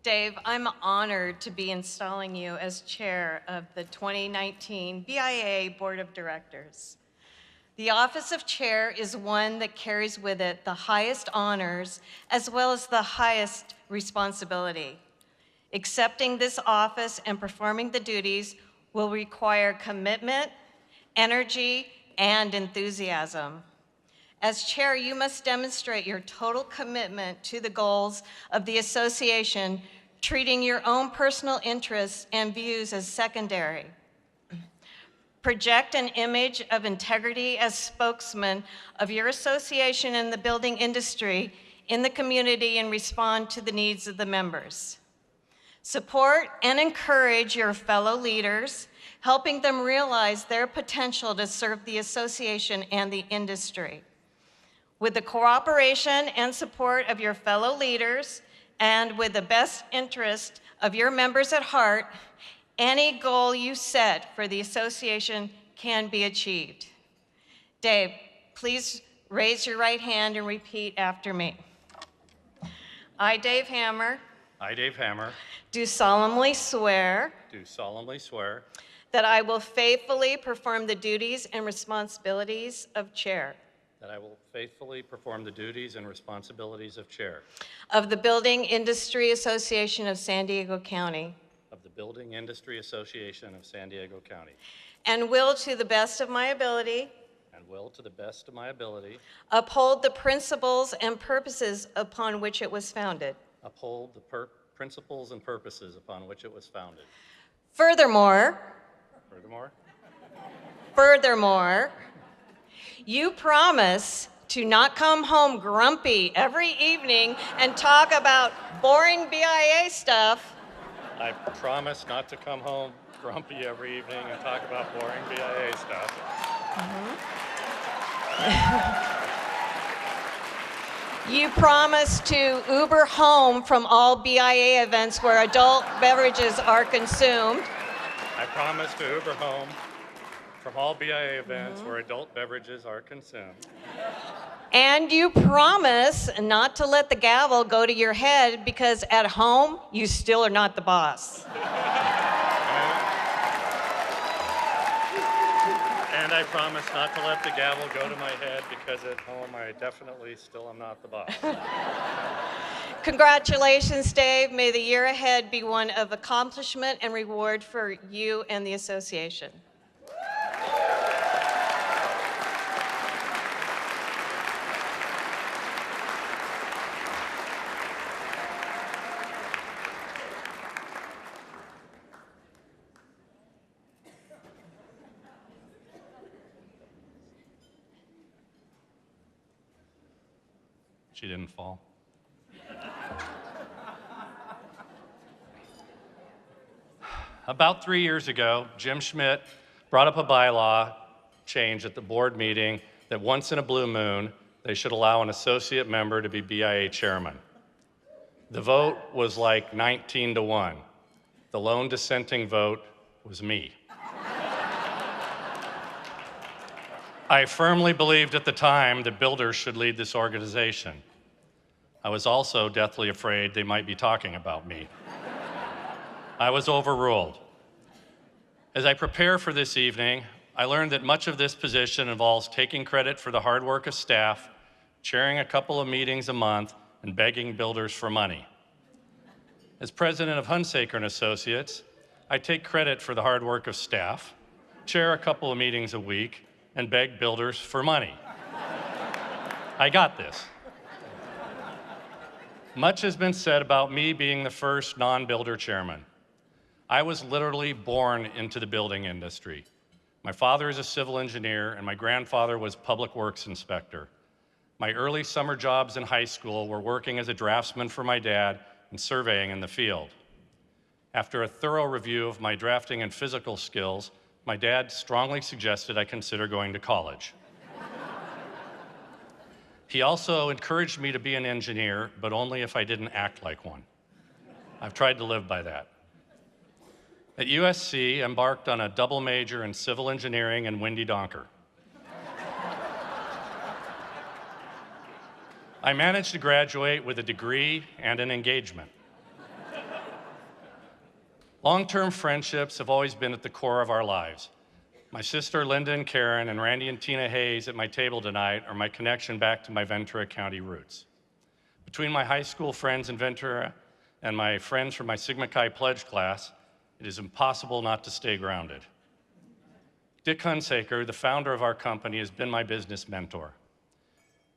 Dave, I'm honored to be installing you as chair of the 2019 BIA Board of Directors. The office of chair is one that carries with it the highest honors as well as the highest responsibility. Accepting this office and performing the duties will require commitment, energy, and enthusiasm. As chair, you must demonstrate your total commitment to the goals of the association, treating your own personal interests and views as secondary. Project an image of integrity as spokesman of your association and the building industry in the community and respond to the needs of the members. Support and encourage your fellow leaders, helping them realize their potential to serve the association and the industry. With the cooperation and support of your fellow leaders and with the best interest of your members at heart, any goal you set for the association can be achieved. Dave, please raise your right hand and repeat after me. I, Dave Hammar. I, Dave Hammar. Do solemnly swear. Do solemnly swear. That I will faithfully perform the duties and responsibilities of chair. That I will faithfully perform the duties and responsibilities of chair. Of the Building Industry Association of San Diego County. Of the Building Industry Association of San Diego County. And will, to the best of my ability. And will, to the best of my ability. Uphold the principles and purposes upon which it was founded. Uphold the principles and purposes upon which it was founded. Furthermore. You promise to not come home grumpy every evening and talk about boring BIA stuff. I promise not to come home grumpy every evening and talk about boring BIA stuff. You promise to Uber home from all BIA events where adult beverages are consumed. I promise to Uber home from all BIA events where adult beverages are consumed. And you promise not to let the gavel go to your head because at home, you still are not the boss. And I promise not to let the gavel go to my head because at home I definitely still am not the boss. Congratulations, Dave. May the year ahead be one of accomplishment and reward for you and the association. She didn't fall. About 3 years ago, Jim Schmidt brought up a bylaw change at the board meeting that once in a blue moon, they should allow an associate member to be BIA chairman. The vote was like 19-1. The lone dissenting vote was me. I firmly believed at the time that builders should lead this organization. I was also deathly afraid they might be talking about me. I was overruled. As I prepare for this evening, I learned that much of this position involves taking credit for the hard work of staff, chairing a couple of meetings a month, and begging builders for money. As president of Hunsaker & Associates, I take credit for the hard work of staff, chair a couple of meetings a week, and beg builders for money. I got this. Much has been said about me being the first non-builder chairman. I was literally born into the building industry. My father is a civil engineer, and my grandfather was public works inspector. My early summer jobs in high school were working as a draftsman for my dad and surveying in the field. After a thorough review of my drafting and physical skills, my dad strongly suggested I consider going to college. He also encouraged me to be an engineer, but only if I didn't act like one. I've tried to live by that. At USC, I embarked on a double major in civil engineering and Windy Donker. I managed to graduate with a degree and an engagement. Long-term friendships have always been at the core of our lives. My sister Linda and Karen and Randy and Tina Hayes at my table tonight are my connection back to my Ventura County roots. Between my high school friends in Ventura and my friends from my Sigma Chi Pledge class, it is impossible not to stay grounded. Dick Hunsaker, the founder of our company, has been my business mentor.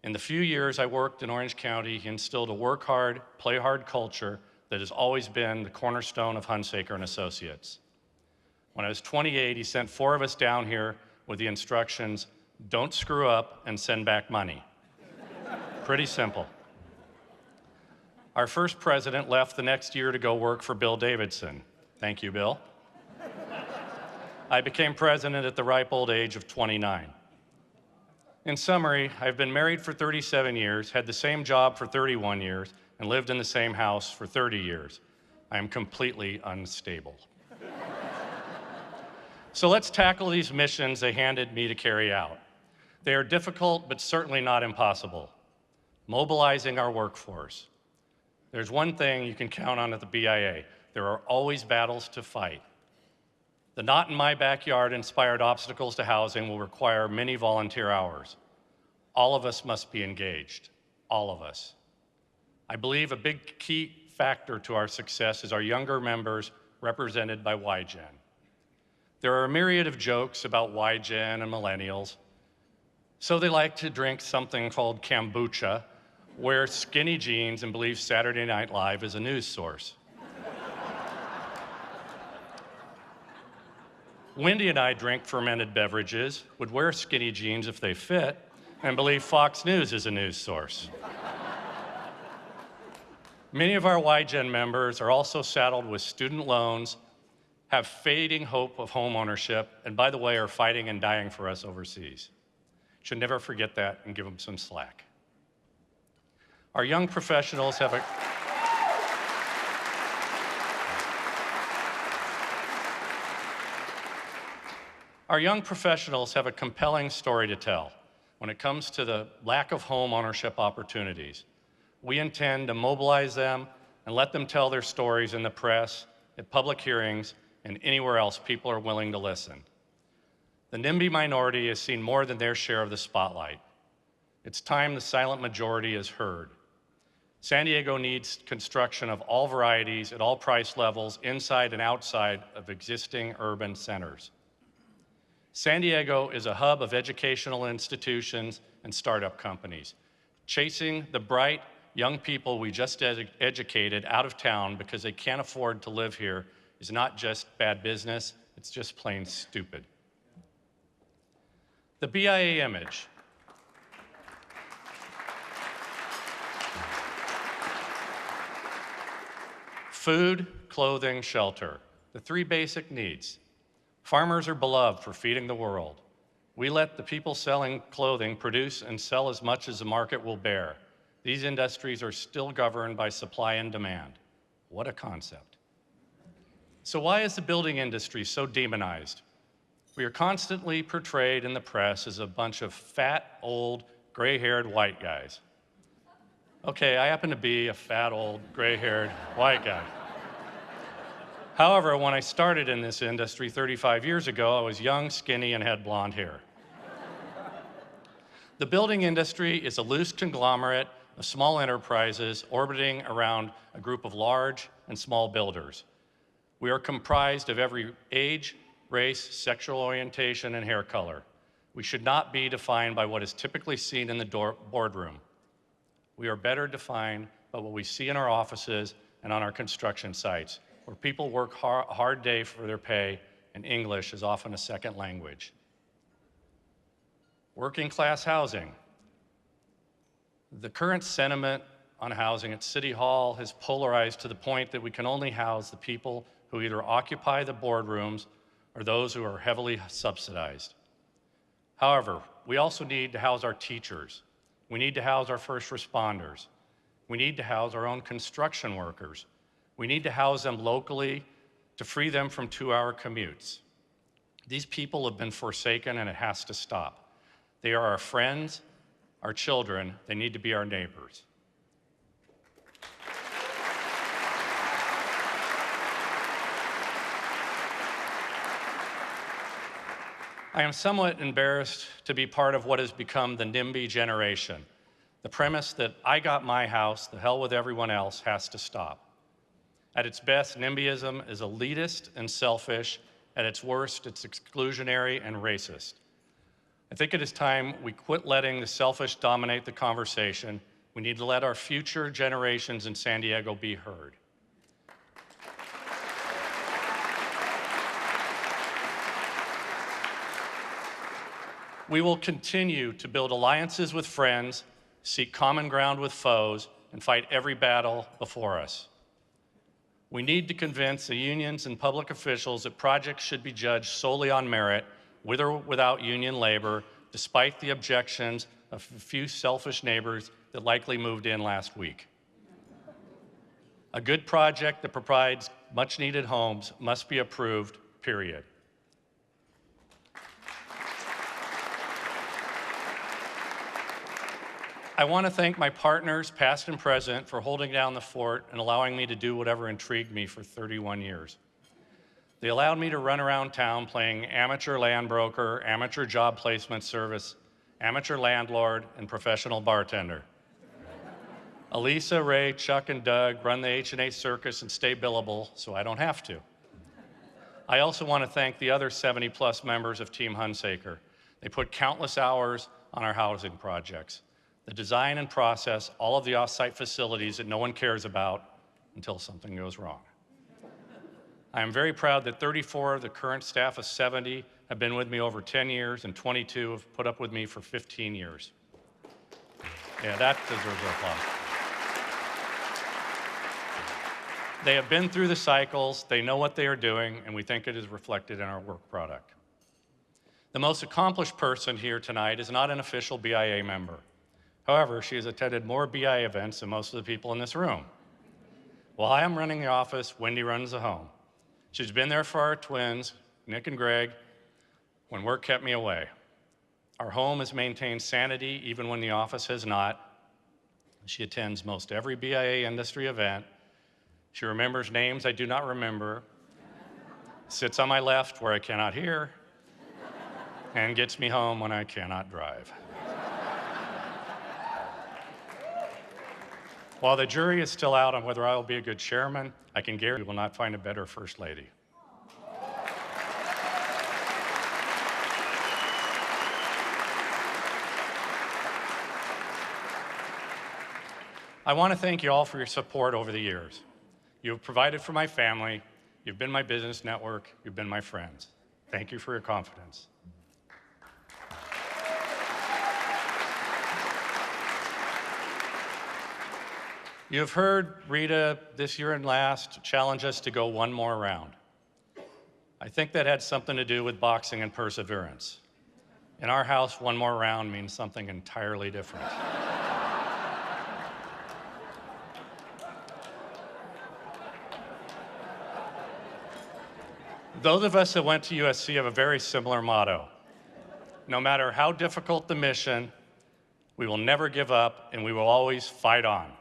In the few years I worked in Orange County, he instilled a work hard, play hard culture that has always been the cornerstone of Hunsaker and Associates. When I was 28, he sent 4 of us down here with the instructions, don't screw up and send back money. Pretty simple. Our first president left the next year to go work for Bill Davidson. Thank you, Bill. I became president at the ripe old age of 29. In summary, I've been married for 37 years, had the same job for 31 years, and lived in the same house for 30 years. I am completely unstable. So let's tackle these missions they handed me to carry out. They are difficult, but certainly not impossible. Mobilizing our workforce. There's one thing you can count on at the BIA. There are always battles to fight. The Not in My Backyard inspired obstacles to housing will require many volunteer hours. All of us must be engaged, all of us. I believe a big key factor to our success is our younger members represented by YGen. There are a myriad of jokes about YGen and millennials. So they like to drink something called kombucha, wear skinny jeans, and believe Saturday Night Live is a news source. Wendy and I drink fermented beverages, would wear skinny jeans if they fit, and believe Fox News is a news source. Many of our YGen members are also saddled with student loans, have fading hope of home ownership, and by the way, are fighting and dying for us overseas. Should never forget that and give them some slack. Our young professionals have a compelling story to tell when it comes to the lack of home ownership opportunities. We intend to mobilize them and let them tell their stories in the press, at public hearings, and anywhere else people are willing to listen. The NIMBY minority has seen more than their share of the spotlight. It's time the silent majority is heard. San Diego needs construction of all varieties at all price levels inside and outside of existing urban centers. San Diego is a hub of educational institutions and startup companies. Chasing the bright young people we just educated out of town because they can't afford to live here is not just bad business, it's just plain stupid. The BIA image. Food, clothing, shelter, the 3 basic needs. Farmers are beloved for feeding the world. We let the people selling clothing produce and sell as much as the market will bear. These industries are still governed by supply and demand. What a concept. So why is the building industry so demonized? We are constantly portrayed in the press as a bunch of fat, old, gray-haired white guys. Okay, I happen to be a fat, old, gray-haired white guy. However, when I started in this industry 35 years ago, I was young, skinny, and had blonde hair. The building industry is a loose conglomerate of small enterprises orbiting around a group of large and small builders. We are comprised of every age, race, sexual orientation, and hair color. We should not be defined by what is typically seen in the boardroom. We are better defined by what we see in our offices and on our construction sites, where people work hard day for their pay, and English is often a second language. Working class housing. The current sentiment on housing at City Hall has polarized to the point that we can only house the people who either occupy the boardrooms or those who are heavily subsidized. However, we also need to house our teachers. We need to house our first responders. We need to house our own construction workers. We need to house them locally to free them from 2-hour commutes. These people have been forsaken, and it has to stop. They are our friends, our children. They need to be our neighbors. I am somewhat embarrassed to be part of what has become the NIMBY generation. The premise that I got my house, the hell with everyone else, has to stop. At its best, NIMBYism is elitist and selfish. At its worst, it's exclusionary and racist. I think it is time we quit letting the selfish dominate the conversation. We need to let our future generations in San Diego be heard. We will continue to build alliances with friends, seek common ground with foes, and fight every battle before us. We need to convince the unions and public officials that projects should be judged solely on merit, with or without union labor, despite the objections of a few selfish neighbors that likely moved in last week. A good project that provides much-needed homes must be approved, period. I want to thank my partners, past and present, for holding down the fort and allowing me to do whatever intrigued me for 31 years. They allowed me to run around town playing amateur land broker, amateur job placement service, amateur landlord, and professional bartender. Elisa, Ray, Chuck, and Doug run the H&A circus and stay billable, so I don't have to. I also want to thank the other 70-plus members of Team Hunsaker. They put countless hours on our housing projects. The design and process, all of the off-site facilities that no one cares about until something goes wrong. I am very proud that 34 of the current staff of 70 have been with me over 10 years, and 22 have put up with me for 15 years. Yeah, that deserves applause. They have been through the cycles, they know what they are doing, and we think it is reflected in our work product. The most accomplished person here tonight is not an official BIA member. However, she has attended more BIA events than most of the people in this room. While I am running the office, Wendy runs the home. She's been there for our twins, Nick and Greg, when work kept me away. Our home has maintained sanity even when the office has not. She attends most every BIA industry event. She remembers names I do not remember, sits on my left where I cannot hear, and gets me home when I cannot drive. While the jury is still out on whether I will be a good chairman, I can guarantee we will not find a better first lady. I want to thank you all for your support over the years. You have provided for my family, you've been my business network, you've been my friends. Thank you for your confidence. You have heard Rita this year and last challenge us to go one more round. I think that had something to do with boxing and perseverance. In our house, one more round means something entirely different. Those of us that went to USC have a very similar motto. No matter how difficult the mission, we will never give up and we will always fight on.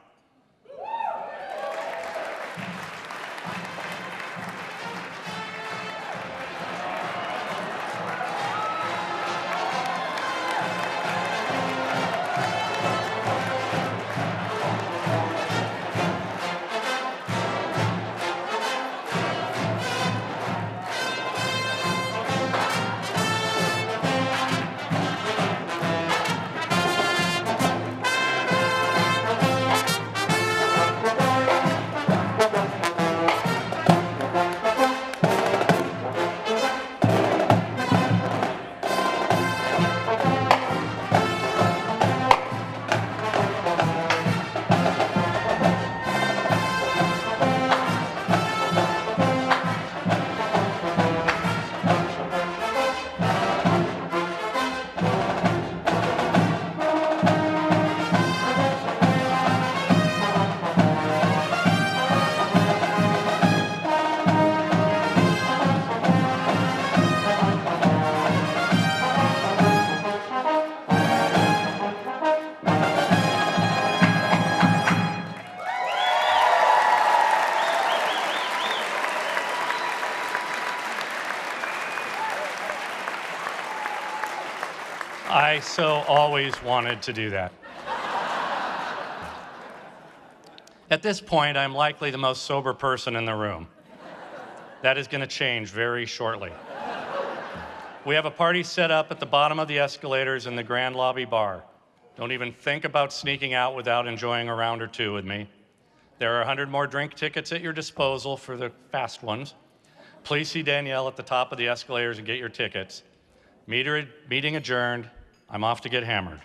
I so always wanted to do that. At this point, I'm likely the most sober person in the room. That is going to change very shortly. We have a party set up at the bottom of the escalators in the Grand Lobby Bar. Don't even think about sneaking out without enjoying a round or two with me. There are 100 more drink tickets at your disposal for the fast ones. Please see Danielle at the top of the escalators and get your tickets. Meeting adjourned. I'm off to get hammered.